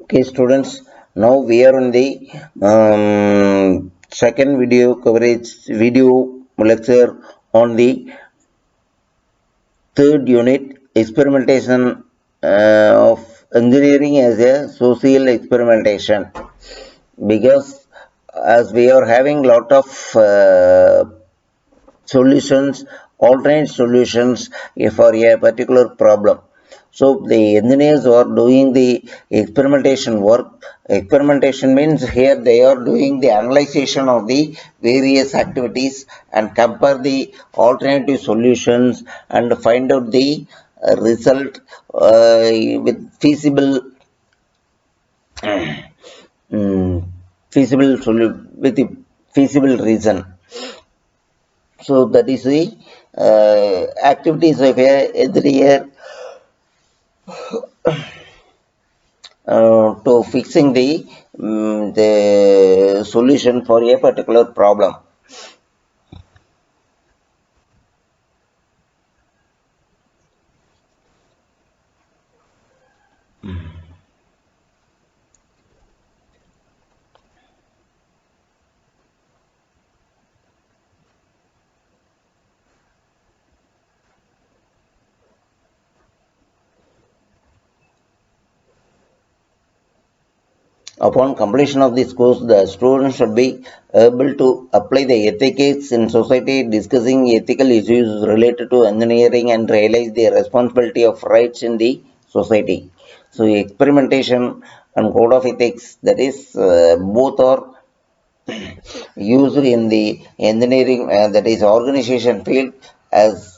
Okay, students, now we are on the second video lecture on the third unit, experimentation of engineering as a social experimentation. Because as we are having lot of solutions, alternate solutions for a particular problem. So the engineers are doing the experimentation work. Experimentation means here they are doing the analyzation of the various activities and compare the alternative solutions and find out the result with um, with the feasible reason. So that is the activities of a engineer to fixing the solution for a particular problem. Upon completion of this course, the student should be able to apply the ethics in society, discussing ethical issues related to engineering and realize the responsibility of rights in the society. So experimentation and code of ethics, that is both are used in the engineering, that is organization field, as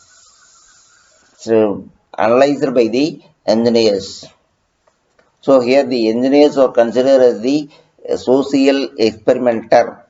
analyzed by the engineers. So here the engineers are considered as the social experimenter.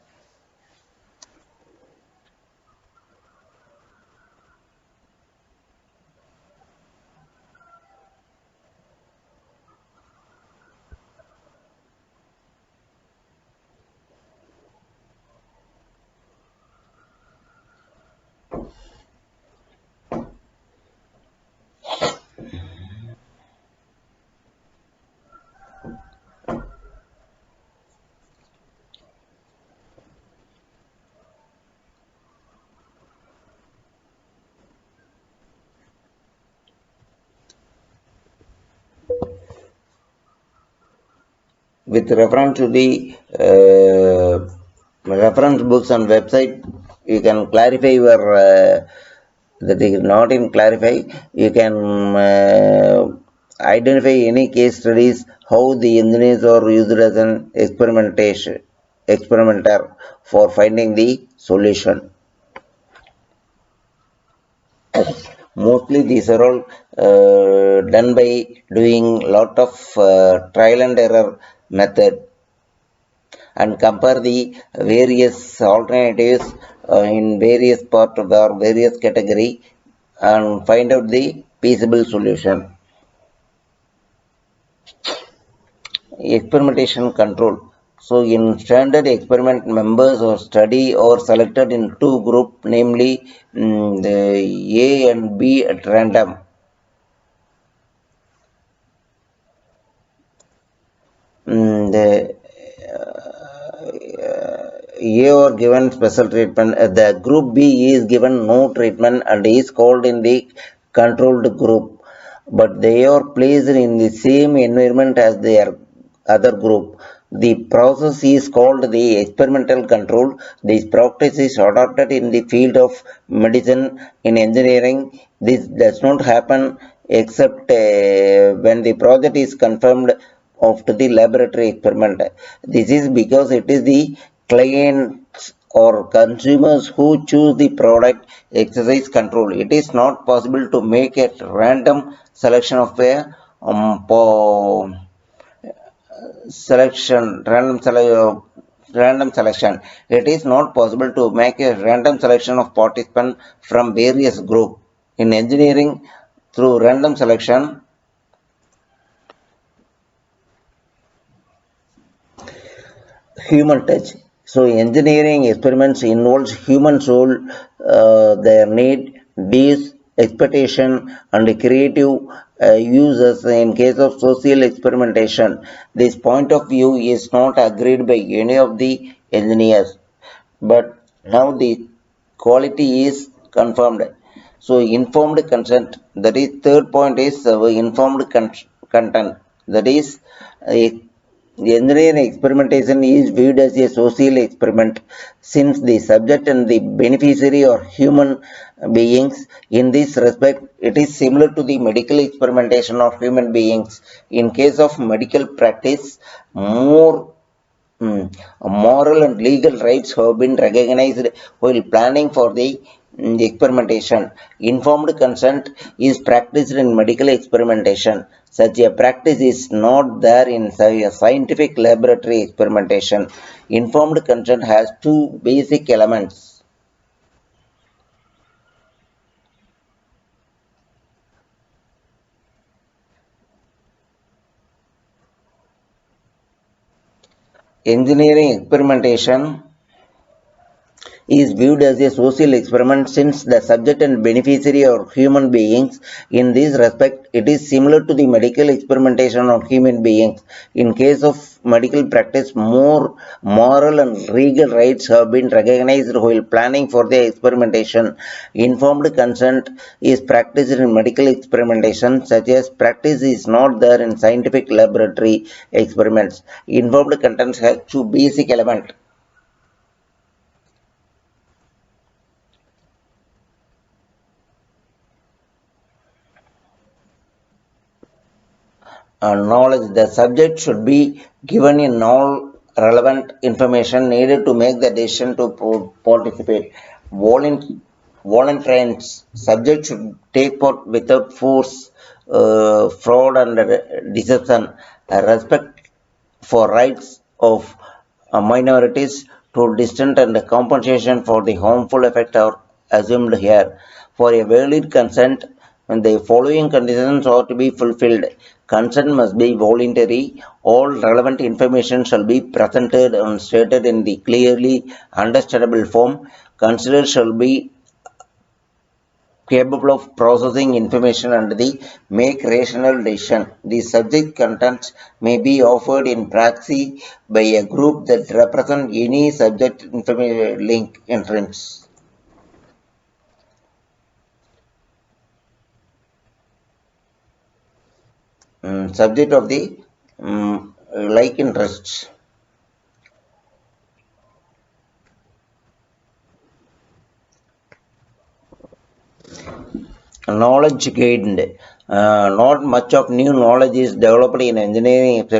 With reference to the reference books and website, you can clarify your that is not in clarify. You can identify any case studies how the engineers are used as an experimenter for finding the solution. Mostly these are all done by doing lot of trial and error method and compare the various alternatives in various part of our various category and find out the feasible solution. Experimentation control. So in standard experiment, members or study or selected in two group, namely the A and B at random. The A are given special treatment. The group B is given no treatment and is called in the controlled group, but they are placed in the same environment as their other group. The process is called the experimental control. This practice is adopted in the field of medicine. In engineering, this does not happen except when the project is confirmed after the laboratory experiment. This is because it is the clients or consumers who choose the product exercise control. It is not possible to make a random selection of a random selection. It is not possible to make a random selection of participants from various groups. In engineering, through random selection, human touch. So engineering experiments involves human soul, their need, needs, expectation, and creative uses in case of social experimentation. This point of view is not agreed by any of the engineers, but now the quality is confirmed. So informed consent, that is third point is informed content, that is uh, the engineering experimentation is viewed as a social experiment since the subject and the beneficiary are human beings. In this respect, it is similar to the medical experimentation of human beings. In case of medical practice, more moral and legal rights have been recognized while planning for the experimentation. Informed consent is practiced in medical experimentation. Such a practice is not there in scientific laboratory experimentation. Informed consent has two basic elements. Engineering experimentation is viewed as a social experiment since the subject and beneficiary are human beings. In this respect, it is similar to the medical experimentation on human beings. In case of medical practice, more moral and legal rights have been recognized while planning for the experimentation. Informed consent is practiced in medical experimentation, such as practice is not there in scientific laboratory experiments. Informed consent has two basic elements. Knowledge. The subject should be given in all relevant information needed to make the decision to participate. Volunteers. Subject should take part without force, fraud, and deception. Respect for rights of minorities to dissent and compensation for the harmful effect are assumed here. For a valid consent, the following conditions are to be fulfilled. Consent must be voluntary. All relevant information shall be presented and stated in the clearly understandable form. Considered shall be capable of processing information and the make rational decision. The subject contents may be offered in proxy by a group that represent any subject information link entrance. Subject of the like interests. Knowledge gained. Not much of new knowledge is developed in engineering